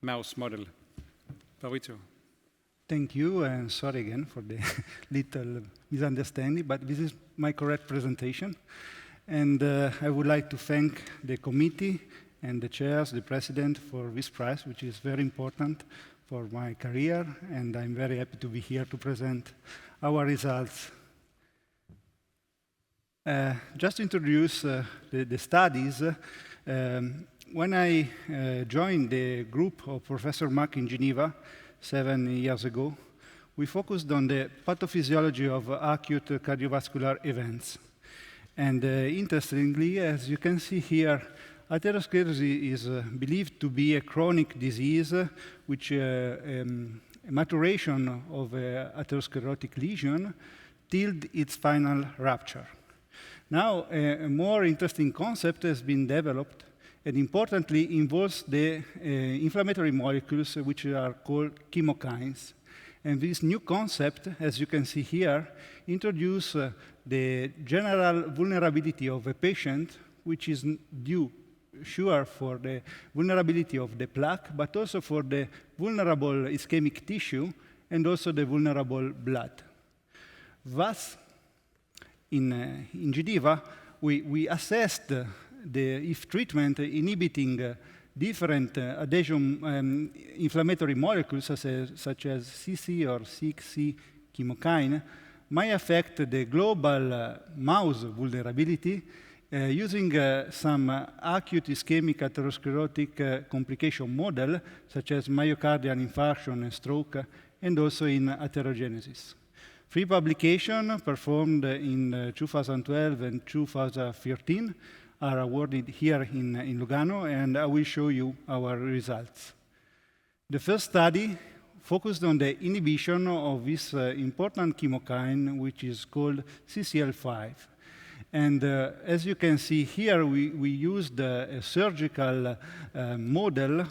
mouse model. Maurizio. Thank you, and sorry again for the little misunderstanding, but this is my correct presentation. And I would like to thank the committee and the chairs, the president, for this prize, which is very important for my career, and I'm very happy to be here to present our results. Just to introduce the studies, when I joined the group of Professor Mach in Geneva 7 years ago, we focused on the pathophysiology of acute cardiovascular events. And interestingly, as you can see here, atherosclerosis is believed to be a chronic disease which maturation of an atherosclerotic lesion till its final rupture. Now, a more interesting concept has been developed, and importantly involves the inflammatory molecules which are called chemokines. And this new concept, as you can see here, introduces the general vulnerability of a patient, which is due, sure, for the vulnerability of the plaque, but also for the vulnerable ischemic tissue and also the vulnerable blood. Thus, in Geneva, we assessed if treatment inhibiting different adhesion inflammatory molecules, such as CC or 6C chemokine, might affect the global mouse vulnerability using some acute ischemic atherosclerotic complication model, such as myocardial infarction and stroke, and also in atherogenesis. 3 publications performed in 2012 and 2013 are awarded here in Lugano, and I will show you our results. The first study focused on the inhibition of this important chemokine, which is called CCL5. And as you can see here, we used a surgical model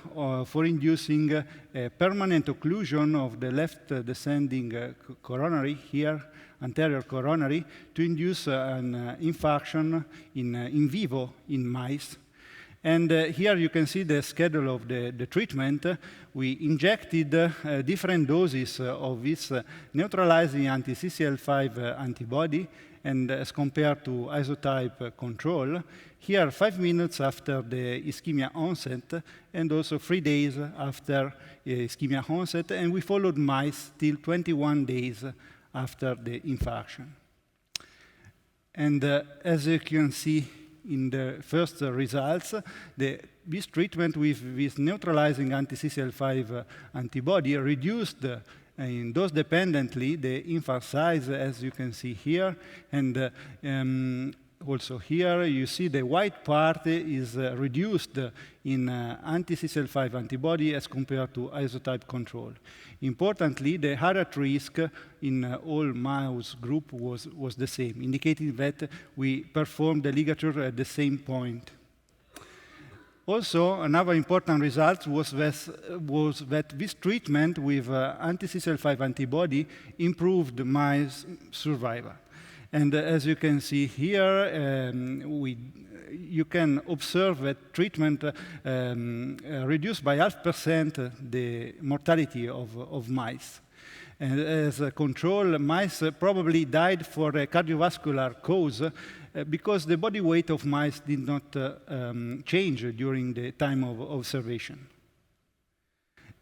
for inducing a permanent occlusion of the left descending coronary here, anterior coronary, to induce an infarction in vivo in mice. And here you can see the schedule of the treatment. We injected different doses of this neutralizing anti-CCL5 antibody, and as compared to isotype control, here 5 minutes after the ischemia onset, and also 3 days after ischemia onset, and we followed mice till 21 days after the infarction. And as you can see in the first results, this treatment with this neutralizing anti-CCL5 antibody reduced in dose-dependently the infarct size, as you can see here. And also here, you see the white part is reduced in anti-CCL5 antibody as compared to isotype control. Importantly, the heart risk in all mouse group was the same, indicating that we performed the ligature at the same point. Also, another important result was that this treatment with anti-CCL5 antibody improved mice survival. And as you can see here, you can observe that treatment reduced by 0.5% the mortality of mice. And as a control, mice probably died for a cardiovascular cause because the body weight of mice did not change during the time of observation.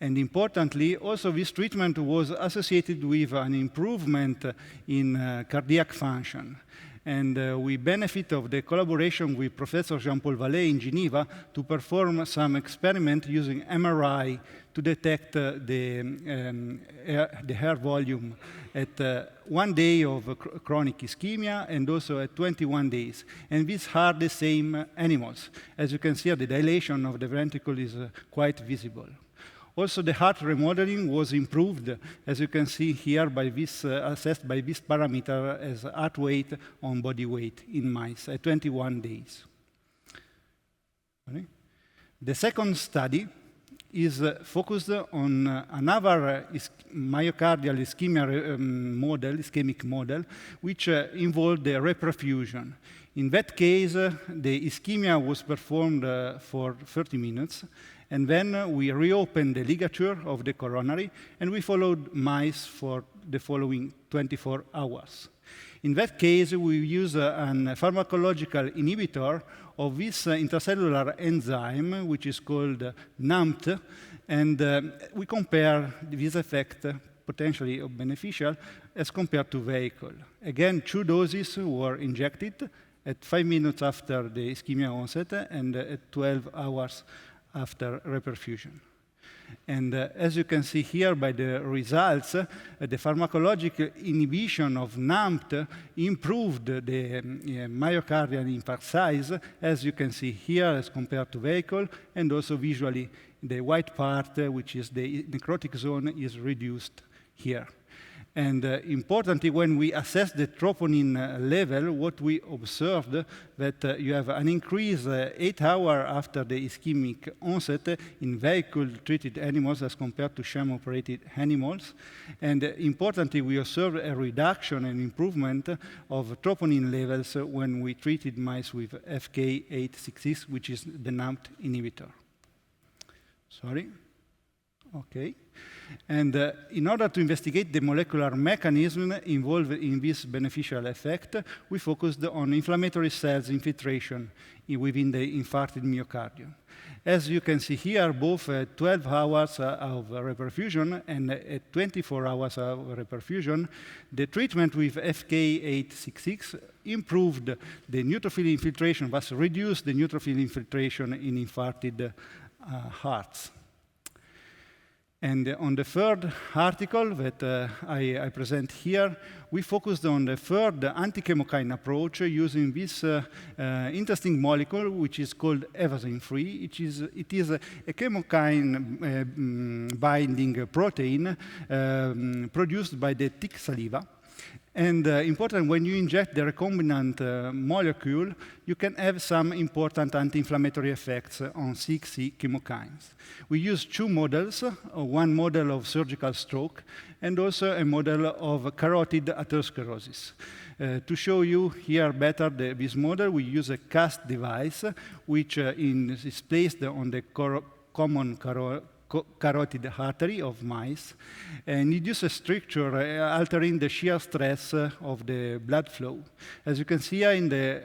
And importantly, also this treatment was associated with an improvement in cardiac function. And we benefit of the collaboration with Professor Jean-Paul Vallée in Geneva to perform some experiment using MRI to detect the hair volume at 1 day of chronic ischemia and also at 21 days. And these are the same animals. As you can see, the dilation of the ventricle is quite visible. Also, the heart remodeling was improved, as you can see here, by this, assessed by this parameter as heart weight on body weight in mice at 21 days. Okay. The second study is focused on another myocardial ischemia model, ischemic model, which involved the reperfusion. In that case, the ischemia was performed for 30 minutes, and then we reopened the ligature of the coronary, and we followed mice for the following 24 hours. In that case, we use a pharmacological inhibitor of this intracellular enzyme, which is called Nampt, and we compare this effect, potentially beneficial, as compared to vehicle. Again, 2 doses were injected at 5 minutes after the ischemia onset and at 12 hours after reperfusion. And as you can see here by the results, the pharmacologic inhibition of Nampt improved the myocardial infarct size, as you can see here, as compared to vehicle, and also visually the white part, which is the necrotic zone, is reduced here. And importantly, when we assess the troponin level, what we observed that you have an increase 8 hours after the ischemic onset in vehicle-treated animals as compared to sham-operated animals. And importantly, we observed a reduction and improvement of troponin levels when we treated mice with FK866, which is the Nampt inhibitor. Sorry. Okay. And in order to investigate the molecular mechanism involved in this beneficial effect, we focused on inflammatory cells infiltration within the infarcted myocardium. As you can see here, both 12 hours of reperfusion and 24 hours of reperfusion, the treatment with FK866 improved the neutrophil infiltration, thus reduced the neutrophil infiltration in infarcted hearts. And on the third article that I present here, we focused on the third anti-chemokine approach using this interesting molecule, which is called evasin-3. It is a chemokine binding protein produced by the tick saliva. And important, when you inject the recombinant molecule, you can have some important anti-inflammatory effects on 6C chemokines. We use 2 models, one model of surgical stroke and also a model of carotid atherosclerosis. To show you here better this model, we use a cast device, which is placed on the common carotid artery of mice, and induce a structure altering the shear stress of the blood flow. As you can see here in the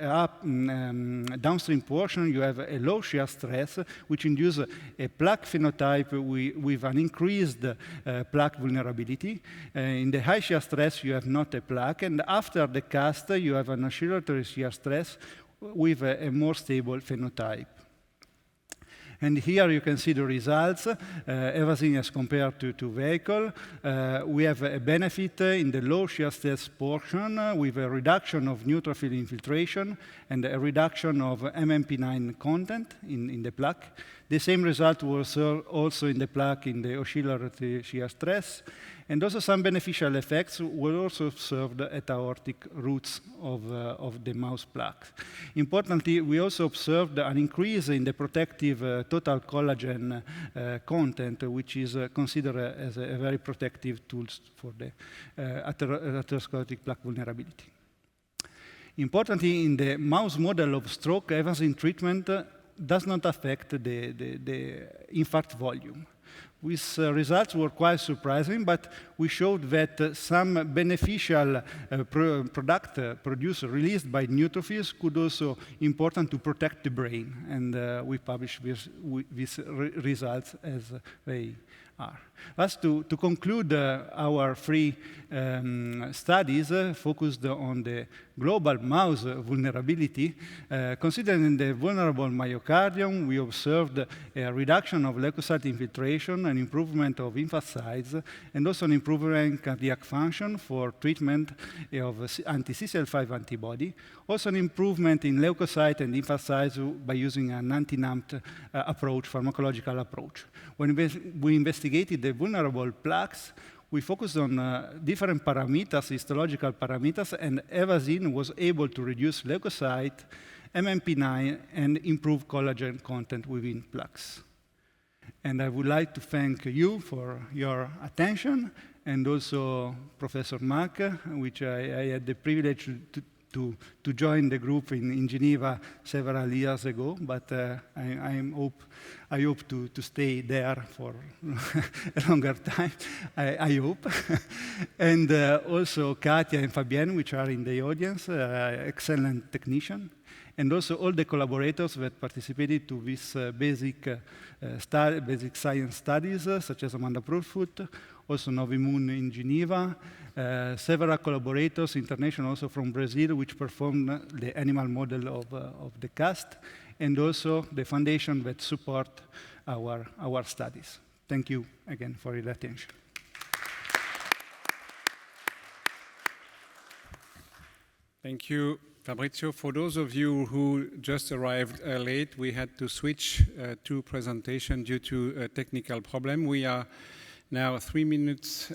downstream portion, you have a low shear stress, which induces a plaque phenotype with an increased plaque vulnerability. In the high shear stress, you have not a plaque, and after the cast, you have an oscillatory shear stress with a more stable phenotype. And here you can see the results, everything as compared to vehicle. We have a benefit in the low shear stress portion with a reduction of neutrophil infiltration and a reduction of MMP9 content in the plaque. The same result was also in the plaque in the oscillatory shear stress. And also some beneficial effects were also observed at aortic roots of the mouse plaques. Importantly, we also observed an increase in the protective total collagen content, which is considered as a very protective tool for the atherosclerotic plaque vulnerability. Importantly, in the mouse model of stroke, evasin treatment does not affect the infarct volume. These results were quite surprising, but we showed that some beneficial product released by neutrophils could also be important to protect the brain, and we published these results as they are. Thus, to conclude our 3 studies focused on the global mouse vulnerability, considering the vulnerable myocardium, we observed a reduction of leukocyte infiltration, an improvement of infarct size, and also an improvement in cardiac function for treatment of anti-CCL5 antibody, also an improvement in leukocyte and infarct size by using an anti-Nampt approach, pharmacological approach. When we investigated the vulnerable plaques, we focused on different parameters, histological parameters, and evasin was able to reduce leukocyte, MMP9, and improve collagen content within plaques. And I would like to thank you for your attention, and also Professor Mach, which I had the privilege to join the group in Geneva several years ago, but I hope to stay there for a longer time, I hope. And also Katia and Fabienne, which are in the audience, excellent technician. And also all the collaborators that participated to this basic science studies, such as Amanda Profoot, also Novi Moon in Geneva, several collaborators, international also from Brazil, which performed the animal model of the cast, and also the foundation that support our studies. Thank you again for your attention. Thank you, Fabrizio. For those of you who just arrived late, we had to switch to presentation due to a technical problem. We are now 3 minutes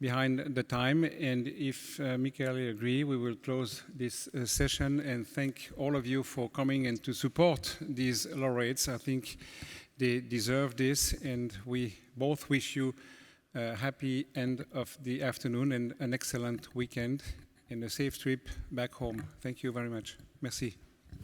behind the time, and if Michael agree, we will close this session and thank all of you for coming and to support these laureates. I think they deserve this, and we both wish you a happy end of the afternoon and an excellent weekend and a safe trip back home. Thank you very much. Merci.